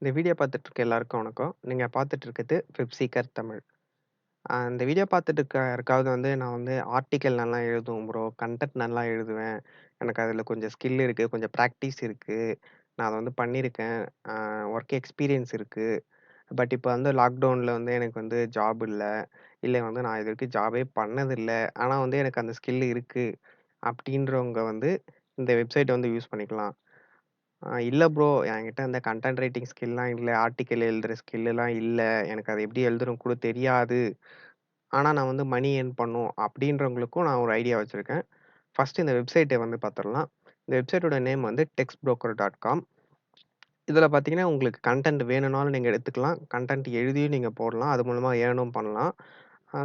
இந்த வீடியோ பார்த்துட்டு இருக்க எல்லாருக்கும் வணக்கம். நீங்க பார்த்துட்டு இருக்கிறது வெப் சீக்கர் தமிழ். இந்த வீடியோ பார்த்துட்டு இருக்க யாருக்காவது நான் ஆர்டிக்கல் நல்லா எழுதுவேன் ப்ரோ. கன்டென்ட் நல்லா எழுதுவேன். எனக்கு அதில கொஞ்சம் ஸ்கில் இருக்கு. கொஞ்சம் பிராக்டிஸ் இருக்கு. நான் அத பண்ணியிருக்கேன். அ ஒர்க் எக்ஸ்பீரியன்ஸ் இருக்கு. பட் இப்ப லாக்டவுன்ல எனக்கு ஜாப் இல்ல. இல்ல நான் இதுவரைக்கும் ஜாபே பண்ணதில்ல. ஆனா எனக்கு அந்த ஸ்கில் இருக்கு. அப்படின்றவங்க இந்த வெப்சைட்ட யூஸ் பண்ணிக்கலாம். இல்ல ப்ரோ. என்கிட்ட அந்த கன்டென்ட் ரைட்டிங் ஸ்கில்லாம் இல்ல. ஆர்டிக்கிள் எழுதுற ஸ்கில்லாம் இல்ல. எனக்கு அது எப்படி எழுதுறதுன்னு கூட தெரியாது. ஆனா நான் மணி ஏர்ன் பண்ணும் அப்படின்றவங்களுக்கும் நான் ஒரு ஐடியா வச்சிருக்கேன். ஃபர்ஸ்ட் இந்த வெப்சைட்ட பார்த்துரலாம். இந்த வெப்சைட்டோட நேம் textbroker.com. இதில பார்த்தீங்கன்னா, உங்களுக்கு கன்டென்ட் வேணும்னாலும் நீங்க எடுத்துக்கலாம். கன்டென்ட் எழுதியும் நீங்க போடலாம். அது மூலமா ஏர்னும் பண்ணலாம்.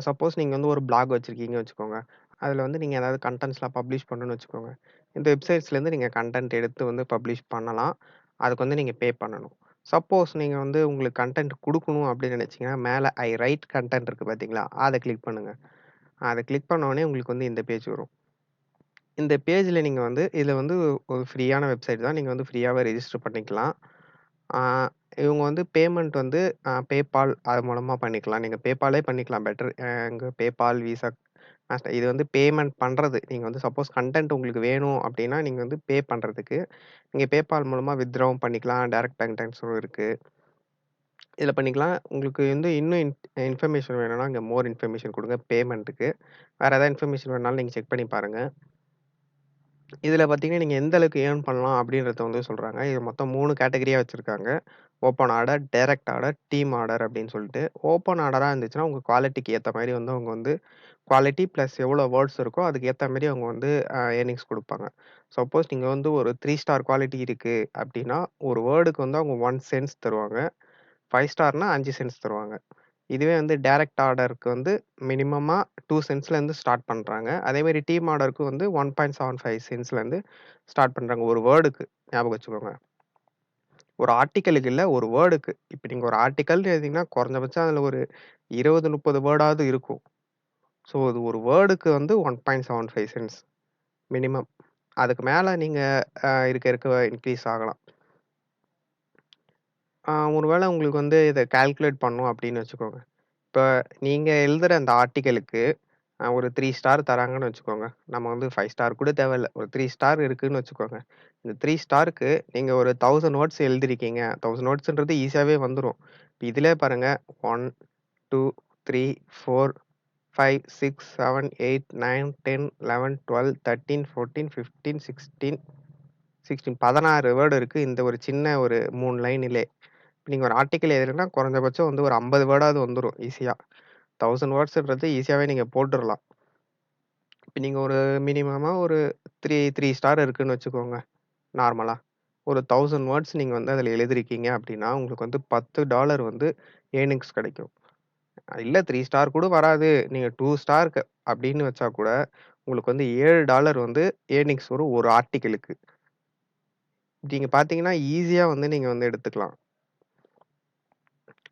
சப்போஸ் நீங்க ஒரு பிளாக் வச்சிருக்கீங்கன்னு வச்சுக்கோங்க. அதில நீங்க ஏதாவது கன்டென்ட்ஸ்லாம் பப்ளிஷ் பண்ணணும்னு வச்சுக்கோங்க. இந்த வெப்சைட்ஸ்லேருந்து நீங்க கன்டென்ட் எடுத்து பப்ளிஷ் பண்ணலாம். அதுக்கு நீங்க பே பண்ணணும். சப்போஸ் நீங்க உங்களுக்கு கன்டென்ட் குடுக்கணும் அப்படின்னு நினைச்சீங்கன்னா, மேல ஐ ரைட் கன்டென்ட் இருக்கு பார்த்தீங்களா? அத கிளிக் பண்ணுங்க. அத கிளிக் பண்ண உடனே உங்களுக்கு இந்த பேஜ் வரும். இந்த பேஜ்ல நீங்க இதுல ஒரு ஃப்ரீயான வெப்சைட் தான். நீங்க ஃப்ரீயாவே ரெஜிஸ்டர் பண்ணிக்கலாம். ஆ இவங்க பேமெண்ட் PayPal அது மூலமா பண்ணிக்கலாம். நீங்க PayPalலே பண்ணிக்கலாம் பெட்டர். இங்க PayPal, Visa, மாஸ்டர் இது பேமெண்ட் பண்றது. நீங்க சப்போஸ் கன்டென்ட் உங்களுக்கு வேணும் அப்டின்னா, நீங்க பே பண்றதுக்கு, நீங்க PayPal மூலமா வித்ட்ராவும் பண்ணிக்கலாம். டைரக்ட் பேங்க் ட்ரான்ஸ்ஃபரும் இருக்கு. இதில பண்ணிக்கலாம். உங்களுக்கு இன்னும் இன்ஃபர்மேஷன் வேணும்னா, இங்க மோர் இன்ஃபர்மேஷன் குடுங்க பேமெண்ட்டுக்கு. வேற ஏதாவது இன்ஃபர்மேஷன் வேணும்னாலும் நீங்க செக் பண்ணி பாருங்க. இதில பார்த்தீங்கன்னா, நீங்க எந்த அளவுக்கு ஏர்ன் பண்ணலாம் அப்படின்றத சொல்றாங்க. இது மொத்தம் 3 கேட்டகரியா வச்சிருக்காங்க. Open order, direct order, team order அப்படின்னு சொல்லிட்டு. ஓப்பன் ஆர்டரா இருந்துச்சுன்னா, உங்க குவாலிட்டிக்கு ஏத்த மாரி அவங்க குவாலிட்டி பிளஸ் எவ்வளோ வேர்ட்ஸ் இருக்கோ, அதுக்கு ஏத்த மாரி அவங்க ஏர்னிங்ஸ் குடுப்பாங்க. சப்போஸ் நீங்க ஒரு 3 ஸ்டார் குவாலிட்டி இருக்கு அப்படின்னா, ஒரு வேர்டுக்கு அவங்க 1 சென்ட்ஸ் தருவாங்க. 5 ஸ்டார்னா 5 சென்ட்ஸ் தருவாங்க. இதுவே டைரக்ட் ஆர்டருக்கு மினிமமா 2 சென்ட்ஸ்லேருந்து ஸ்டார்ட் பண்றாங்க. அதேமாரி டீம் ஆர்டருக்கு 1.75 சென்ட்ஸ்லேருந்து ஸ்டார்ட் பண்றாங்க. ஒரு வேர்டுக்கு ஞாபகம் வச்சுக்கோங்க. ஒரு ஆர்டிக்கிளுக்கு இல்ல, ஒரு வேர்டுக்கு. இப்ப நீங்க ஒரு ஆர்டிக்கல்னு எழுதினீங்கன்னா, குறைஞ்சபட்சம் அதில ஒரு 20, 30 வேர்டாவது இருக்கும். ஸோ, அது ஒரு வேர்டுக்கு 1.75 சென்ட்ஸ் மினிமம். அதுக்கு மேல நீங்க இருக்க இருக்க இன்கிரீஸ் ஆகலாம். ஒரு வேள உங்களுக்கு இத கால்குலேட் பண்ணணும் அப்படின்னு வச்சுக்கோங்க. இப்ப நீங்க எழுதுற அந்த ஆர்டிக்கிளுக்கு ஒரு 3 ஸ்டார் தராங்கன்னு வச்சுக்கோங்க. நம்ம 5 ஸ்டார் கூட தேவையில்ல. ஒரு 3 ஸ்டார் இருக்குன்னு வச்சுக்கோங்க. இந்த 3 ஸ்டாருக்கு நீங்க ஒரு 1000 வேர்ட்ஸ் எழுதியிருக்கீங்க. 1000 வேர்ட்ஸ்ன்றது ஈஸியாவே வந்துரும். இதிலயே பாருங்க 1, 2, 3, 4, 5, 6, 7, 8, 9, 10, 11, 12, 13, 14, 15, 16, 16 வேர்ட் இருக்கு. இந்த ஒரு சின்ன ஒரு 3 லைனிலே. நீங்க ஒரு ஆர்டிக்கிள் எழுதுறீங்கன்னா குறைஞ்சபட்சம் ஒரு 50 வேர்டாவது வந்துரும் ஈஸியா. 1000 வேர்ட்ஸ்ன்றது ஈஸியாவே நீங்க போட்டுறலாம். இப்ப நீங்க ஒரு மினிமமா ஒரு 3 ஸ்டார் இருக்குன்னு வச்சுக்கோங்க, நார்மலா. ஒரு 1000 வேர்ட்ஸ் நீங்க அதில எழுதியிருக்கீங்க அப்டின்னா, உங்களுக்கு $10 ஏர்னிங்ஸ் கிடைக்கும். இல்ல 3 ஸ்டார் கூட வராது. நீங்க 2 ஸ்டார்க்கு அப்டின்னு வச்சா கூட, உங்களுக்கு $7 ஏர்னிங்ஸ் வரும் ஒரு ஆர்டிக்கிளுக்கு. நீங்க பார்த்தீங்கன்னா, ஈஸியா நீங்க எடுத்துக்கலாம்.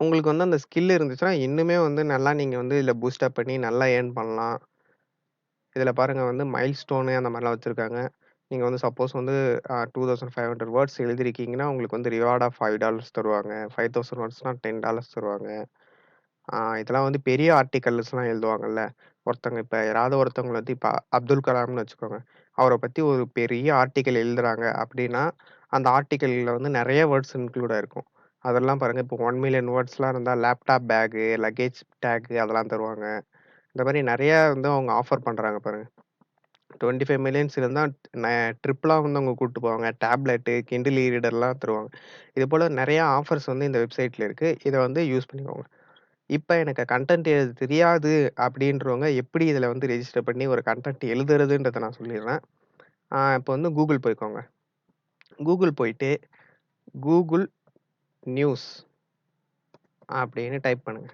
உங்களுக்கு அந்த ஸ்கில் இருந்துச்சுன்னா, இன்னுமே நல்லா நீங்க இதில பூஸ்ட் அப் பண்ணி நல்லா ஏர்ன் பண்ணலாம். இதில பாருங்க மைல்ஸ்டோனு அந்த மாரிலாம் வச்சிருக்காங்க. நீங்க சப்போஸ் 2500 வேர்ட்ஸ் எழுதியிருக்கீங்கன்னா, உங்களுக்கு ரிவார்ட் ஆஃப் $5 தருவாங்க. 5000 வேர்ட்ஸ்னா $10 தருவாங்க. இதெல்லாம் பெரிய ஆர்டிக்கல்ஸ்லாம் எழுதுவாங்கல்ல. ஒருத்தவங்க இப்ப யாராவது ஒருத்தவங்கள இப்ப அப்துல் கலாம்னு வச்சுக்கோங்க. அவர பத்தி ஒரு பெரிய ஆர்டிக்கிள் எழுதுறாங்க அப்டின்னா, அந்த ஆர்டிக்கிள்ல நெறைய வேர்ட்ஸ் இன்க்ளூட் ஆயிருக்கும். அதெல்லாம் பாருங்க இப்போ 1,000,000 வேர்ட்ஸ்லாம் இருந்தா லேப்டாப் பேகு, லக்கேஜ் டேக் அதெல்லாம் தருவாங்க. இந்த மாரி நெறைய அவங்க ஆஃபர் பண்றாங்க பாருங்க. 25 மில்லியன்ஸ் இருந்தா ந ட்ரிப்லாம் அவங்க கூட்டு போவாங்க. டேப்லெட்டு, கிண்டில் ரீடர்லாம் தருவாங்க. இதுபோல நெறைய ஆஃபர்ஸ் இந்த வெப்சைட்ல இருக்கு. இத யூஸ் பண்ணிக்கோங்க. இப்ப எனக்கு கன்டென்ட் எழுத தெரியாது அப்படின்றவங்க எப்படி இதில ரெஜிஸ்டர் பண்ணி ஒரு கன்டென்ட் எழுதுறதுன்றத நான் சொல்லிர்றேன். இப்ப Google போய்க்கோங்க. Google போயிட்டு Google நியூஸ் அப்படின்னு டைப் பண்ணுங்க.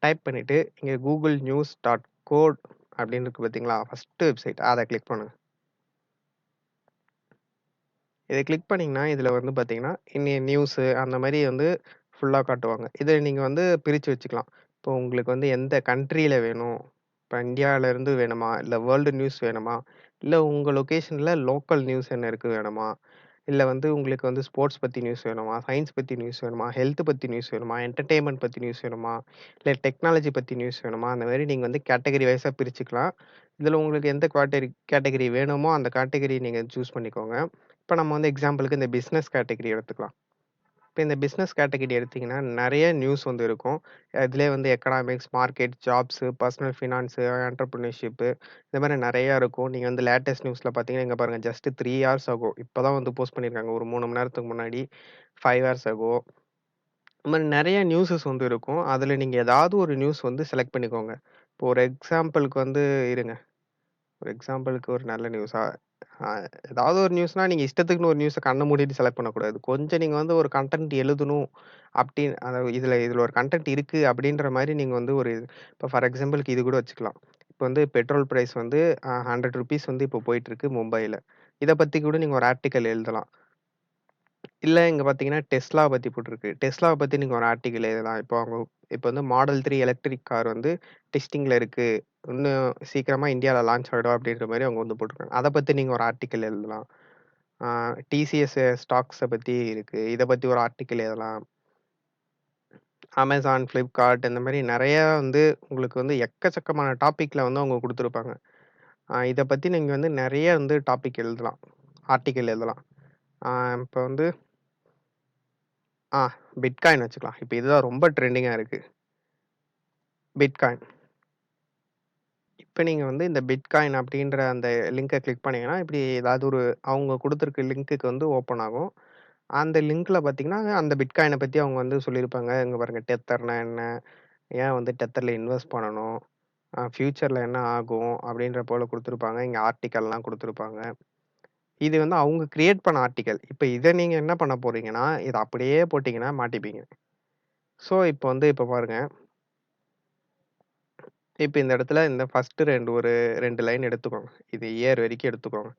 டைப் பண்ணிட்டு இங்க Google நியூஸ் டாட் கோட் அப்படின்னு இருக்கு பார்த்தீங்களா? ஃபர்ஸ்ட் வெப்சைட் அத கிளிக் பண்ணுங்க. இத கிளிக் பண்ணீங்கன்னா, இதில பார்த்தீங்கன்னா, இன்னைய நியூஸு அந்த மாரி ஃபுல்லா காட்டுவாங்க. இத நீங்க பிரிச்சு வச்சுக்கலாம். இப்போ உங்களுக்கு எந்த கண்ட்ரில வேணும்? இப்ப இந்தியால இருந்து வேணுமா? இல்ல வேர்ல்டு நியூஸ் வேணுமா? இல்ல உங்க லொகேஷன்ல லோக்கல் நியூஸ் என்ன இருக்கு வேணுமா? இல்ல வந்து உங்களுக்கு வந்து ஸ்போர்ட்ஸ் பத்தி நியூஸ் வேணுமா? சயன்ஸ் பத்தி நியூஸ் வேணுமா? ஹெல்த் பத்தி நியூஸ் வேணுமா? என்டர்டெயின்மென்ட் பத்தி நியூஸ் வேணுமா? இல்ல டெக்னாலஜி பத்தி நியூஸ் வேணுமா? அந்த மாரி நீங்க வந்து கேட்டகரி வைஸா பிரிச்சுக்கலாம். இதுல உங்களுக்கு எந்த கேட்டகரி வேணுமோ அந்த கேட்டகரி நீங்க சூஸ் பண்ணிக்கோங்க. இப்ப நம்ம வந்து எக்ஸாம்பிளுக்கு இந்த பிசினஸ் கேட்டகரி எடுத்துக்கலாம். இப்ப இந்த பிசினஸ் கேட்டகரி எடுத்தீங்கன்னா, நெறைய நியூஸ் வந்து இருக்கும். அதிலயே வந்து economics, market, jobs, personal finance, entrepreneurship இந்த மாரி நெறையா இருக்கும். நீங்க வந்து லேட்டஸ்ட் நியூஸ்ல பார்த்தீங்கன்னா, இங்க பாருங்க ஜஸ்ட் 3 ஹார்ஸ் ஆகும். இப்ப தான் வந்து போஸ்ட் பண்ணியிருக்காங்க. ஒரு 3 மணி நேரத்துக்கு முன்னாடி 5 ஹார்ஸ் ஆகோ. இந்த மாரி நெறைய நியூஸஸ் வந்து இருக்கும். அதுல நீங்க ஏதாவது ஒரு நியூஸ் வந்து செலக்ட் பண்ணிக்கோங்க. இப்போ ஒரு எக்ஸாம்பிளுக்கு வந்து இருங்க. ஒரு எக்ஸாம்பிளுக்கு ஒரு நல்ல நியூஸா? அ ஏதாவது ஒரு நியூஸ்னா, நீங்க இஷ்டத்துக்குன்னு ஒரு நியூஸ கண்ண மூடிட்டு செலக்ட் பண்ணக்கூடாது. கொஞ்சம் நீங்க வந்து ஒரு கன்டென்ட் எழுதணும் அப்டின்னு அதாவது இதுல இதுல ஒரு கன்டென்ட் இருக்கு அப்டின்ற மாரி நீங்க வந்து ஒரு இப்போ ஃபார் எக்ஸாம்பிளுக்கு இது கூட வச்சுக்கலாம். இப்ப வந்து பெட்ரோல் பிரைஸ் வந்து ₹100 வந்து இப்போ போயிட்டுருக்கு மும்பைல. இத பத்தி கூட நீங்க ஒரு ஆர்டிக்கிள் எழுதலாம். இல்ல இங்க பார்த்தீங்கன்னா, Tesla பத்தி போட்டிருக்கு. Teslaவ பத்தி நீங்க ஒரு ஆர்டிக்கிள் எழுதலாம். இப்போ வந்து மாடல் 3 எலக்ட்ரிக் கார் வந்து டெஸ்டிங்ல இருக்கு. இன்னும் சீக்கிரமா இந்தியால லான்ச் ஆயிடும் அப்படின்ற மாரி அவங்க வந்து போட்டிருக்காங்க. அத பத்தி நீங்க ஒரு ஆர்டிக்கிள் எழுதலாம். ஆ டிசிஎஸ் ஸ்டாக்ஸ பத்தி இருக்கு. இத பத்தி ஒரு ஆர்டிக்கிள் எழுதலாம். Amazon, Flipkart இந்த மாரி நெறைய வந்து உங்களுக்கு வந்து எக்கச்சக்கமான டாபிக்ல வந்து அவங்க குடுத்துருப்பாங்க. இத பத்தி நீங்க வந்து நெறைய வந்து டாபிக் எழுதலாம். ஆர்டிக்கிள் எழுதலாம். ஆ இப்ப வந்து ஆ பிட்காயின் வச்சுக்கலாம். இப்ப இதுதான் ரொம்ப ட்ரெண்டிங்கா இருக்கு. பிட்காயின். இப்ப நீங்க வந்து இந்த பிட்காயின் அப்படின்ற அந்த லிங்க கிளிக் பண்ணீங்கன்னா, இப்படி ஏதாவது ஒரு அவங்க குடுத்திருக்க லிங்க்குக்கு வந்து ஓப்பன் ஆகும். அந்த லிங்க்ல பார்த்தீங்கன்னா, அந்த பிட்காயின பத்தி அவங்க வந்து சொல்லியிருப்பாங்க. இங்க பாருங்க டெத்தர்னா என்ன? ஏன் வந்து டெத்தர்ல இன்வெஸ்ட் பண்ணணும்? ஃபியூச்சர்ல என்ன ஆகும்? அப்படின்ற போல குடுத்திருப்பாங்க. இங்க ஆர்டிக்கல்லாம் குடுத்திருப்பாங்க. இது வந்து அவங்க கிரியேட் பண்ண ஆர்டிக்கல். இப்ப இத நீங்க என்ன பண்ண போறீங்கன்னா, இத அப்படியே போட்டீங்கன்னா மாட்டிப்பீங்க. ஸோ, இப்ப பாருங்க. இப்ப இந்த இடத்துல இந்த ஃபர்ஸ்ட் 2 லைன் எடுத்துக்கோங்க. இது இயர் வரைக்கும் எடுத்துக்கோங்க.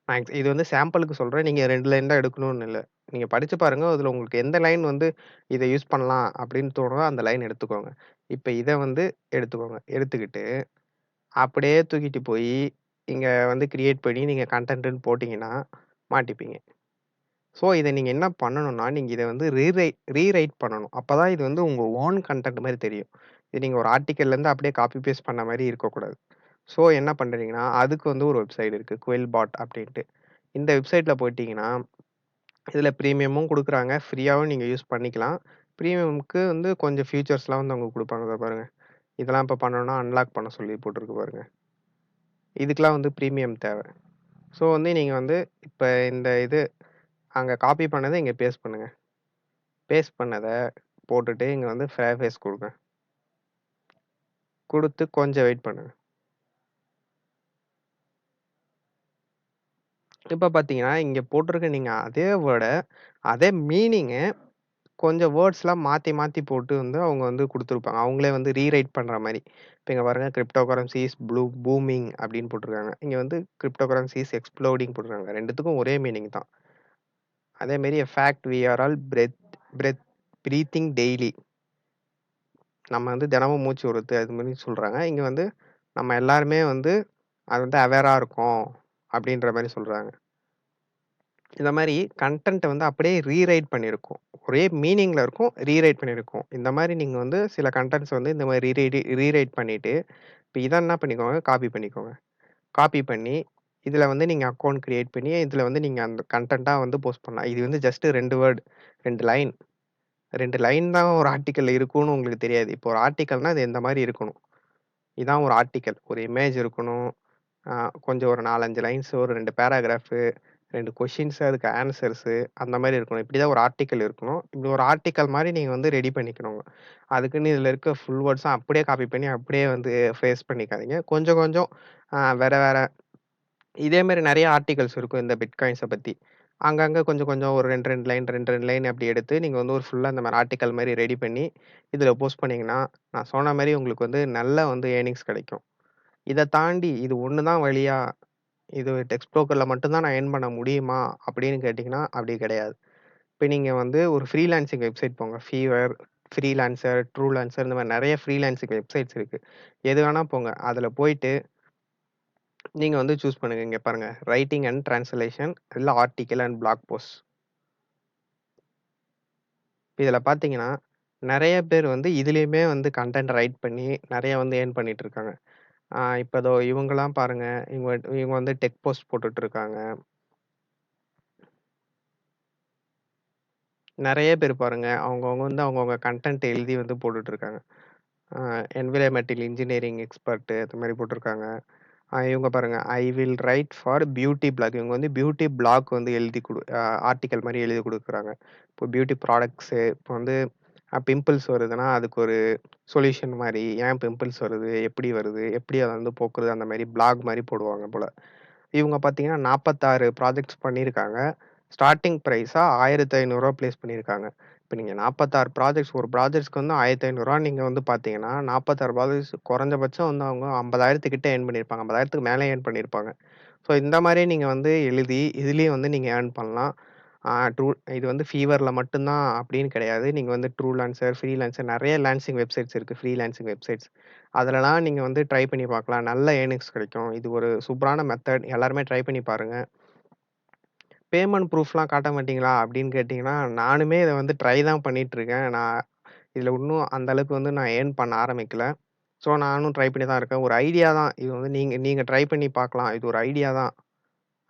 நான் இது வந்து சாம்பிளுக்கு சொல்றேன். நீங்க 2 லைன் தான் எடுக்கணும்னு இல்ல. நீங்க படிச்சு பாருங்க. அதுல உங்களுக்கு எந்த லைன் வந்து இத யூஸ் பண்ணலாம் அப்படின்னு தோணுதோ அந்த லைன் எடுத்துக்கோங்க. இப்ப இத வந்து எடுத்துக்கோங்க. எடுத்துக்கிட்டு அப்படியே தூக்கிட்டு போயி இங்க வந்து கிரியேட் பண்ணி நீங்க கன்டென்ட்ன்னு போட்டீங்கன்னா மாட்டிப்பீங்க. ஸோ, இத நீங்க என்ன பண்ணணும்னா, நீங்க இத வந்து ரீரைட் பண்ணணும். அப்பதான் இது வந்து உங்க ஓன் கன்டென்ட் மாரி தெரியும். இது நீங்க ஒரு ஆர்டிக்கிள்லேருந்து அப்படியே காப்பி பேஸ்ட் பண்ண மாரி இருக்கக்கூடாது. ஸோ, என்ன பண்றீங்கன்னா, அதுக்கு வந்து ஒரு வெப்சைட் இருக்கு. குயில்பாட் அப்படின்ட்டு. இந்த வெப்சைட்ல போயிட்டீங்கன்னா, இதுல பிரீமியமும் குடுக்குறாங்க. ஃப்ரீயாவும் நீங்க யூஸ் பண்ணிக்கலாம். பிரீமியம்க்கு வந்து கொஞ்சம் ஃபீச்சர்ஸ்லாம் வந்து அவங்க குடுப்பாங்க. இதோ பாருங்க. இதெல்லாம் இப்ப பண்ணணும்னா அன்லாக் பண்ண சொல்லி போட்டிருக்கு பாருங்க. இதுக்கெல்லாம் வந்து பிரீமியம் தேவ. ஸோ, வந்து நீங்க வந்து இப்ப இந்த இது அங்க காப்பி பண்ணத இங்க பேஸ்ட் பண்ணுங்க. பேஸ்ட் பண்ணத போட்டுட்டு இங்க வந்து ஃபேர் ஃபேஸ் குடுங்க. குடுத்து கொஞ்சம் வெயிட் பண்ணுங்க. இப்ப பார்த்தீங்கன்னா, இங்க போட்டிருக்க நீங்க அதே வேர்ட, அதே மீனிங்க கொஞ்சம் வேர்ட்ஸ்லாம் மாத்தி மாத்தி போட்டு வந்து அவங்க வந்து குடுத்துருப்பாங்க. அவங்களே வந்து ரீரைட் பண்ற மாரி. இப்ப இங்க பாருங்க கிரிப்டோ கரன்சி இஸ் பூமிங் அப்படின்னு போட்டிருக்காங்க. இங்க வந்து கிரிப்டோ கரன்சி இஸ் எக்ஸ்ப்ளோடிங் போட்டிருக்காங்க. 2த்துக்கும் ஒரே மீனிங் தான். அதே மாரி a fact we are all breathing daily. நம்ம வந்து தினமும் மூச்சு விடுறது அது மாரி சொல்றாங்க. இங்க வந்து நம்ம எல்லாருமே வந்து அது வந்து அவேரா இருக்கோம் அப்படின்ற மாரி சொல்றாங்க. இந்த மாரி கன்டென்ட்ட வந்து அப்படியே ரீரைட் பண்ணியிருக்கோம். ஒரே மீனிங்ல இருக்கும். ரீரைட் பண்ணியிருக்கோம். இந்த மாரி நீங்க வந்து சில கன்டென்ட்ஸ் வந்து இந்த மாரி ரீரைட் பண்ணிட்டு, இப்ப இத என்ன பண்ணிக்கோங்க, காப்பி பண்ணிக்கோங்க. காப்பி பண்ணி, இதுல வந்து நீங்க அக்கவுண்ட் கிரியேட் பண்ணி, இதுல வந்து நீங்க அந்த கன்டென்ட்டா வந்து போஸ்ட் பண்ணலாம். இது வந்து ஜஸ்ட் 2 வேர்ட், 2 லைன். 2 லைன் தான் ஒரு ஆர்டிக்கல்ல இருக்கும்னு உங்களுக்கு தெரியாது. இப்போ ஒரு ஆர்டிக்கல்னா அது இந்த மாரி இருக்கணும். இதான் ஒரு ஆர்டிக்கல். ஒரு இமேஜ் இருக்கணும். அ கொஞ்சம் ஒரு 4, 5 லைன்ஸ், ஒரு 2 பேராகிராஃபு, 2 கொஸ்டின்ஸ், அதுக்கு ஆன்சர்ஸு அந்த மாரி இருக்கணும். இப்படிதான் ஒரு ஆர்டிக்கல் இருக்கணும். இப்படி ஒரு ஆர்டிக்கல் மாரி நீங்க வந்து ரெடி பண்ணிக்கணுங்க. அதுக்குன்னு இதுல இருக்க ஃபுல் வேர்ட்ஸும் அப்படியே காப்பி பண்ணி, அப்படியே வந்து பேஸ்ட் பண்ணிக்காதீங்க. கொஞ்சம் கொஞ்சம் வேற வேற இதே மாரி நெறைய ஆர்டிகல்ஸ் இருக்கும் இந்த பிட்காயின்ஸ பத்தி. அங்கங்க கொஞ்சம் கொஞ்சம் ஒரு 2 2 லைன் அப்படி எடுத்து நீங்க வந்து ஒரு ஃபுல்லா இந்த மாரி ஆர்டிக்கல் மாரி ரெடி பண்ணி, இதுல போஸ்ட் பண்ணீங்கன்னா, நான் சொன்ன மாரி உங்களுக்கு வந்து நல்ல வந்து ஏர்னிங்ஸ் கிடைக்கும். இத தாண்டி இது ஒண்ணு தான் வழியா, இது டெக்ஸ்ட் ப்ரோக்கர்ல மட்டும் தான் நான் எர்ன் பண்ண முடியுமா? அப்படின்னு கேட்டீங்கன்னா, அப்படி கிடையாது. இப்ப நீங்க வந்து ஒரு ஃப்ரீலான்சிங் வெப்சைட் போங்க. ஃபீவர், ஃப்ரீலான்சர், ட்ரூலான்சர் இந்த மாரி நெறைய ஃப்ரீலான்சிங் வெப்சைட்ஸ் இருக்கு. எது வேணா போங்க. அதுல போயிட்டு நீங்க வந்து சூஸ் பண்ணுங்க. இங்க பாருங்க. ரைட்டிங் அண்ட் டிரான்ஸ்லேஷன் இல்ல ஆர்டிக்கிள் அண்ட் பிளாக் போஸ்ட். இதில பார்த்தீங்கன்னா, நெறைய பேர் வந்து இதிலயுமே வந்து கன்டென்ட் ரைட் பண்ணி நெறைய வந்து ஏர்ன் பண்ணிட்டு இருக்காங்க. இப்ப இதோ இவங்கலாம் பாருங்க, இவங்க இவங்க வந்து டெக் போஸ்ட் போட்டுட்டு இருக்காங்க. நெறைய பேர் பாருங்க, அவங்கவங்க வந்து அவங்கவங்க கன்டென்ட் எழுதி வந்து போட்டுட்டு இருக்காங்க. அ என்விரான்மென்டல் இன்ஜினியரிங் எக்ஸ்பர்ட் அது மாரி போட்டுருக்காங்க. இவங்க பாருங்க, I will write for beauty blog. இவங்க வந்து பியூட்டி பிளாக் வந்து எழுதி ஆர்டிக்கல் மாரி எழுதி குடுக்குறாங்க. இப்போ பியூட்டி ப்ராடக்ட்ஸு இப்போ வந்து பிம்பிள்ஸ் வருதுன்னா, அதுக்கு ஒரு சொல்யூஷன் மாரி, ஏன் பிம்பிள்ஸ் வருது? எப்படி வருது? எப்படி அத வந்து போக்குறது? அந்த மாரி பிளாக் மாரி போடுவாங்க போல. இவங்க பார்த்தீங்கன்னா, 46 ப்ராஜெக்ட்ஸ் பண்ணியிருக்காங்க. ஸ்டார்ட்டிங் பிரைஸா ரூ. 1500 பிளேஸ் பண்ணியிருக்காங்க. இப்ப நீங்க 46 ப்ராஜெக்ட்ஸ் ஒரு ப்ராஜெக்ட்ஸ்க்கு வந்து ரூ. 1500 நீங்க வந்து பார்த்தீங்கன்னா, 46 ப்ராஜெக்ட்ஸ் குறைஞ்சபட்சம் வந்து அவங்க 50,000 கிட்ட ஏர்ன் பண்ணியிருப்பாங்க. 50,000க்கு மேல ஏர்ன் பண்ணியிருப்பாங்க. ஸோ இந்த மாரி நீங்க வந்து எழுதி, இதுலயும் வந்து நீங்க ஏர்ன் பண்ணலாம். ட்ரூ இது வந்து ஃபீவர்ல மட்டும் தான் அப்படின்னு கிடையாது. நீங்க வந்து ட்ரூலான்சர், ஃப்ரீலான்சர் நெறைய லான்சிங் வெப்சைட்ஸ் இருக்கு. Freelancing websites. அதுலலாம் நீங்க வந்து ட்ரை பண்ணி பார்க்கலாம். நல்ல ஏர்னிங்ஸ் கிடைக்கும். இது ஒரு சூப்பரான மெத்தட். எல்லாருமே ட்ரை பண்ணி பாருங்க. பேமெண்ட் ப்ரூஃப்லாம் காட்ட மாட்டீங்களா? அப்படின்னு கேட்டீங்கன்னா, நானுமே இத வந்து ட்ரை தான் பண்ணிட்டுருக்கேன். இதுல இன்னும் அந்த அளவுக்கு வந்து நான் ஏர்ன் பண்ண ஆரம்பிக்கல. ஸோ, நானும் ட்ரை பண்ணி தான் இருக்கேன். ஒரு ஐடியா தான். இது வந்து நீங்க நீங்க ட்ரை பண்ணி பார்க்கலாம். இது ஒரு ஐடியா தான்.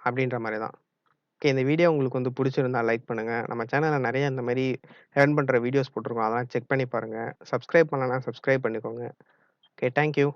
அப்படின்ற மாரி தான். ஓகே. இந்த வீடியோ உங்களுக்கு வந்து புடிச்சிருந்தா லைக் பண்ணுங்க. நம்ம சேனல்ல நெறைய இந்த மாரி ஏர்ன் பண்ற வீடியோஸ் போட்டுருக்கோம். அதெல்லாம் செக் பண்ணி பாருங்க. சப்ஸ்கிரைப் பண்ணலனா சப்ஸ்கிரைப் பண்ணிக்கோங்க. ஓகே. Thank you.